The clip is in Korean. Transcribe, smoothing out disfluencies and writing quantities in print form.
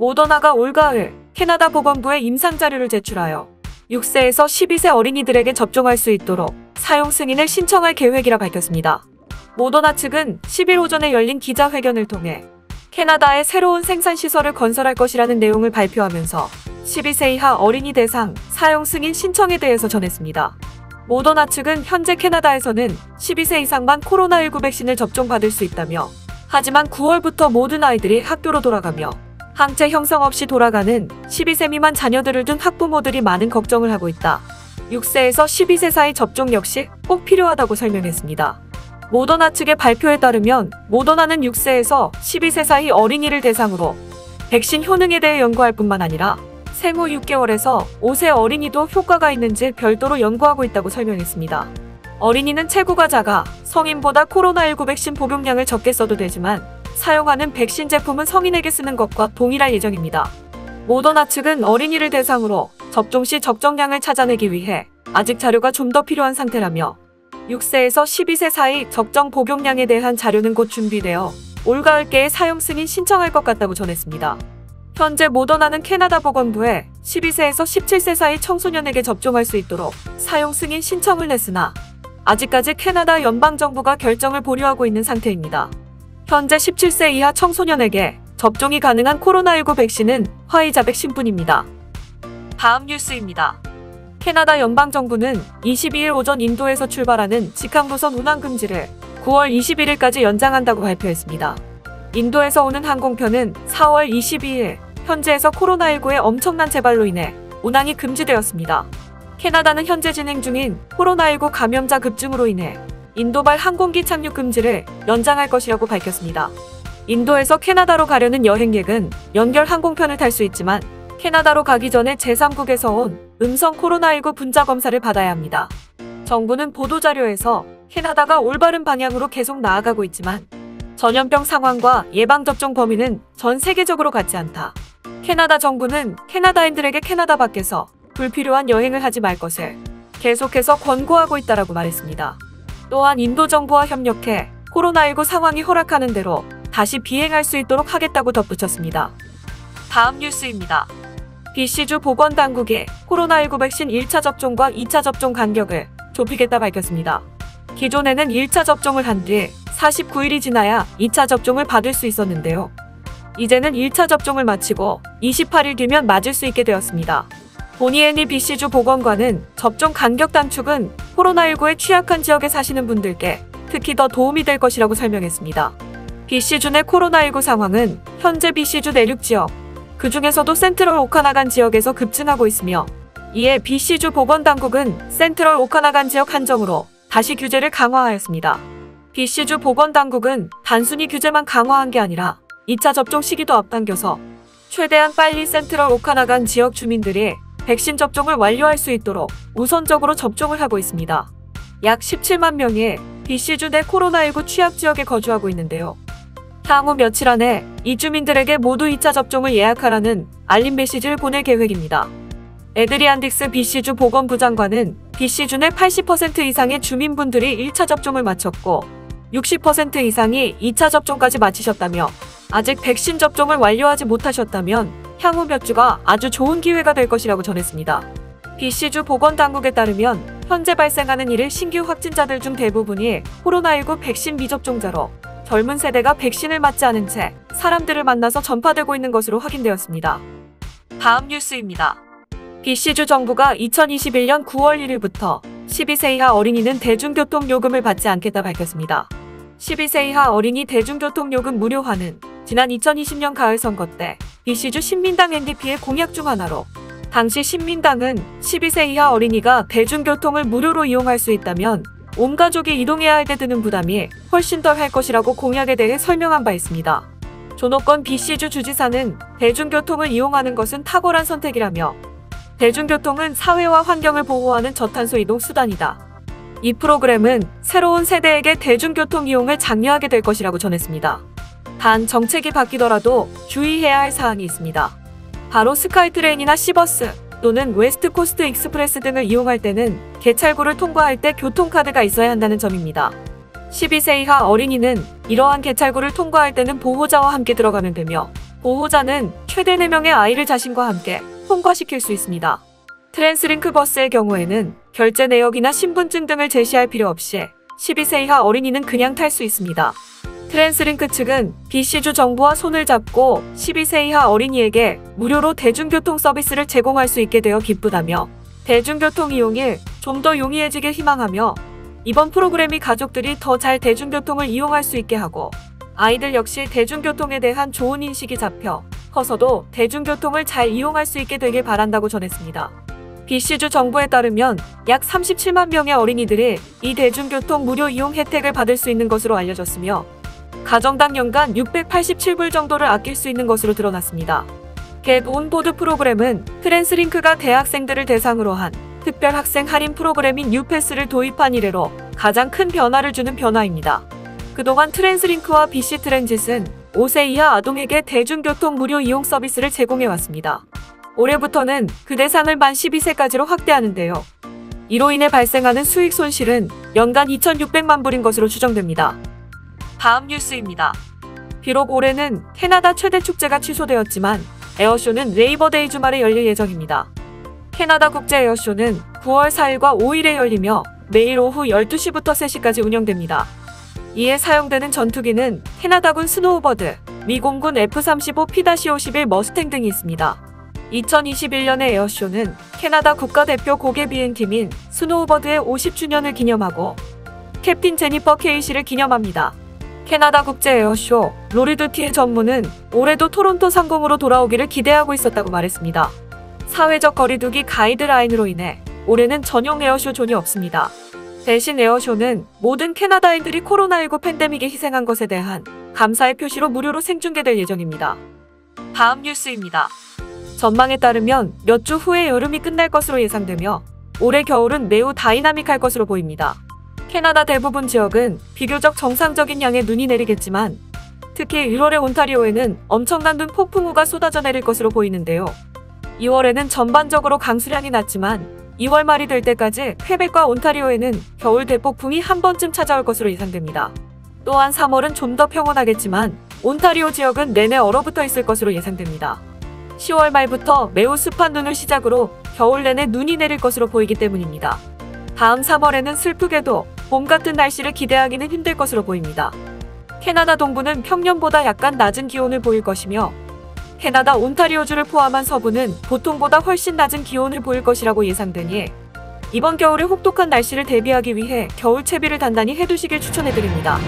모더나가 올가을 캐나다 보건부에 임상 자료를 제출하여 6세에서 12세 어린이들에게 접종할 수 있도록 사용 승인을 신청할 계획이라 밝혔습니다. 모더나 측은 10일 오전에 열린 기자회견을 통해 캐나다에 새로운 생산시설을 건설할 것이라는 내용을 발표하면서 12세 이하 어린이 대상 사용 승인 신청에 대해서 전했습니다. 모더나 측은 현재 캐나다에서는 12세 이상만 코로나19 백신을 접종받을 수 있다며, 하지만 9월부터 모든 아이들이 학교로 돌아가며 항체 형성 없이 돌아가는 12세 미만 자녀들을 둔 학부모들이 많은 걱정을 하고 있다. 6세에서 12세 사이 접종 역시 꼭 필요하다고 설명했습니다. 모더나 측의 발표에 따르면 모더나는 6세에서 12세 사이 어린이를 대상으로 백신 효능에 대해 연구할 뿐만 아니라 생후 6개월에서 5세 어린이도 효과가 있는지 별도로 연구하고 있다고 설명했습니다. 어린이는 체구가 작아 성인보다 코로나19 백신 복용량을 적게 써도 되지만 사용하는 백신 제품은 성인에게 쓰는 것과 동일할 예정입니다. 모더나 측은 어린이를 대상으로 접종 시 적정량을 찾아내기 위해 아직 자료가 좀 더 필요한 상태라며 6세에서 12세 사이 적정 복용량에 대한 자료는 곧 준비되어 올가을께에 사용 승인 신청할 것 같다고 전했습니다. 현재 모더나는 캐나다 보건부에 12세에서 17세 사이 청소년에게 접종할 수 있도록 사용 승인 신청을 냈으나 아직까지 캐나다 연방정부가 결정을 보류하고 있는 상태입니다. 현재 17세 이하 청소년에게 접종이 가능한 코로나19 백신은 화이자 백신뿐입니다. 다음 뉴스입니다. 캐나다 연방정부는 22일 오전 인도에서 출발하는 직항노선 운항 금지를 9월 21일까지 연장한다고 발표했습니다. 인도에서 오는 항공편은 4월 22일 현지에서 코로나19의 엄청난 재발로 인해 운항이 금지되었습니다. 캐나다는 현재 진행 중인 코로나19 감염자 급증으로 인해 인도발 항공기 착륙 금지를 연장할 것이라고 밝혔습니다. 인도에서 캐나다로 가려는 여행객은 연결 항공편을 탈 수 있지만 캐나다로 가기 전에 제3국에서 온 음성 코로나19 분자 검사를 받아야 합니다. 정부는 보도자료에서 캐나다가 올바른 방향으로 계속 나아가고 있지만 전염병 상황과 예방접종 범위는 전 세계적으로 같지 않다. 캐나다 정부는 캐나다인들에게 캐나다 밖에서 불필요한 여행을 하지 말 것을 계속해서 권고하고 있다라고 말했습니다. 또한 인도 정부와 협력해 코로나19 상황이 허락하는 대로 다시 비행할 수 있도록 하겠다고 덧붙였습니다. 다음 뉴스입니다. BC주 보건당국이 코로나19 백신 1차 접종과 2차 접종 간격을 좁히겠다 밝혔습니다. 기존에는 1차 접종을 한 뒤 49일이 지나야 2차 접종을 받을 수 있었는데요. 이제는 1차 접종을 마치고 28일 뒤면 맞을 수 있게 되었습니다. 보니애니 BC주 보건관은 접종 간격 단축은 코로나19에 취약한 지역에 사시는 분들께 특히 더 도움이 될 것이라고 설명했습니다. BC주 내 코로나19 상황은 현재 BC주 내륙 지역, 그 중에서도 센트럴 오카나간 지역에서 급증하고 있으며, 이에 BC주 보건당국은 센트럴 오카나간 지역 한정으로 다시 규제를 강화하였습니다. BC주 보건당국은 단순히 규제만 강화한 게 아니라 2차 접종 시기도 앞당겨서 최대한 빨리 센트럴 오카나간 지역 주민들이 백신 접종을 완료할 수 있도록 우선적으로 접종을 하고 있습니다. 약 17만 명이 BC주 내 코로나19 취약 지역에 거주하고 있는데요. 향후 며칠 안에 이 주민들에게 모두 2차 접종을 예약하라는 알림 메시지를 보낼 계획입니다. 에드리안 딕스 BC주 보건부 장관은 BC주 내 80% 이상의 주민분들이 1차 접종을 마쳤고 60% 이상이 2차 접종까지 마치셨다며, 아직 백신 접종을 완료하지 못하셨다면 향후 몇 주가 아주 좋은 기회가 될 것이라고 전했습니다. BC주 보건당국에 따르면 현재 발생하는 일일 신규 확진자들 중 대부분이 코로나19 백신 미접종자로 젊은 세대가 백신을 맞지 않은 채 사람들을 만나서 전파되고 있는 것으로 확인되었습니다. 다음 뉴스입니다. BC주 정부가 2021년 9월 1일부터 12세 이하 어린이는 대중교통 요금을 받지 않겠다 밝혔습니다. 12세 이하 어린이 대중교통 요금 무료화는 지난 2020년 가을 선거 때 BC주 신민당 NDP의 공약 중 하나로, 당시 신민당은 12세 이하 어린이가 대중교통을 무료로 이용할 수 있다면 온 가족이 이동해야 할 때 드는 부담이 훨씬 덜 할 것이라고 공약에 대해 설명한 바 있습니다. 조노권 BC주 주지사는 대중교통을 이용하는 것은 탁월한 선택이라며, 대중교통은 사회와 환경을 보호하는 저탄소 이동 수단이다. 이 프로그램은 새로운 세대에게 대중교통 이용을 장려하게 될 것이라고 전했습니다. 단 정책이 바뀌더라도 주의해야 할 사항이 있습니다. 바로 스카이트레인이나 시버스 또는 웨스트코스트 익스프레스 등을 이용할 때는 개찰구를 통과할 때 교통카드가 있어야 한다는 점입니다. 12세 이하 어린이는 이러한 개찰구를 통과할 때는 보호자와 함께 들어가면 되며, 보호자는 최대 4명의 아이를 자신과 함께 통과시킬 수 있습니다. 트랜스링크 버스의 경우에는 결제 내역이나 신분증 등을 제시할 필요 없이 12세 이하 어린이는 그냥 탈 수 있습니다. 트랜스링크 측은 BC주 정부와 손을 잡고 12세 이하 어린이에게 무료로 대중교통 서비스를 제공할 수 있게 되어 기쁘다며 대중교통 이용이 좀 더 용이해지길 희망하며 이번 프로그램이 가족들이 더 잘 대중교통을 이용할 수 있게 하고 아이들 역시 대중교통에 대한 좋은 인식이 잡혀 커서도 대중교통을 잘 이용할 수 있게 되길 바란다고 전했습니다. BC주 정부에 따르면 약 37만 명의 어린이들이 이 대중교통 무료 이용 혜택을 받을 수 있는 것으로 알려졌으며 가정당 연간 687불 정도를 아낄 수 있는 것으로 드러났습니다. 겟 온보드 프로그램은 트랜스링크가 대학생들을 대상으로 한 특별 학생 할인 프로그램인 뉴패스를 도입한 이래로 가장 큰 변화를 주는 변화입니다. 그동안 트랜스링크와 BC 트랜짓은 5세 이하 아동에게 대중교통 무료 이용 서비스를 제공해왔습니다. 올해부터는 그 대상을 만 12세까지로 확대하는데요. 이로 인해 발생하는 수익 손실은 연간 2,600만 불인 것으로 추정됩니다. 다음 뉴스입니다. 비록 올해는 캐나다 최대 축제가 취소되었지만 에어쇼는 레이버데이 주말에 열릴 예정입니다. 캐나다 국제 에어쇼는 9월 4일과 5일에 열리며 매일 오후 12시부터 3시까지 운영됩니다. 이에 사용되는 전투기는 캐나다군 스노우버드, 미 공군 F-35 P-51 머스탱 등이 있습니다. 2021년의 에어쇼는 캐나다 국가대표 고개 비행팀인 스노우버드의 50주년을 기념하고 캡틴 제니퍼 케이시를 기념합니다. 캐나다 국제 에어쇼 로리두티의 전무는 올해도 토론토 상공으로 돌아오기를 기대하고 있었다고 말했습니다. 사회적 거리두기 가이드라인으로 인해 올해는 전용 에어쇼 존이 없습니다. 대신 에어쇼는 모든 캐나다인들이 코로나19 팬데믹에 희생한 것에 대한 감사의 표시로 무료로 생중계될 예정입니다. 다음 뉴스입니다. 전망에 따르면 몇 주 후에 여름이 끝날 것으로 예상되며 올해 겨울은 매우 다이나믹할 것으로 보입니다. 캐나다 대부분 지역은 비교적 정상적인 양의 눈이 내리겠지만 특히 1월의 온타리오에는 엄청난 눈 폭풍우가 쏟아져 내릴 것으로 보이는데요. 2월에는 전반적으로 강수량이 낮지만 2월 말이 될 때까지 퀘벡과 온타리오에는 겨울 대폭풍이 한 번쯤 찾아올 것으로 예상됩니다. 또한 3월은 좀 더 평온하겠지만 온타리오 지역은 내내 얼어붙어 있을 것으로 예상됩니다. 10월 말부터 매우 습한 눈을 시작으로 겨울 내내 눈이 내릴 것으로 보이기 때문입니다. 다음 3월에는 슬프게도 봄 같은 날씨를 기대하기는 힘들 것으로 보입니다. 캐나다 동부는 평년보다 약간 낮은 기온을 보일 것이며 캐나다 온타리오주를 포함한 서부는 보통보다 훨씬 낮은 기온을 보일 것이라고 예상되니 이번 겨울에 혹독한 날씨를 대비하기 위해 겨울 채비를 단단히 해두시길 추천해드립니다.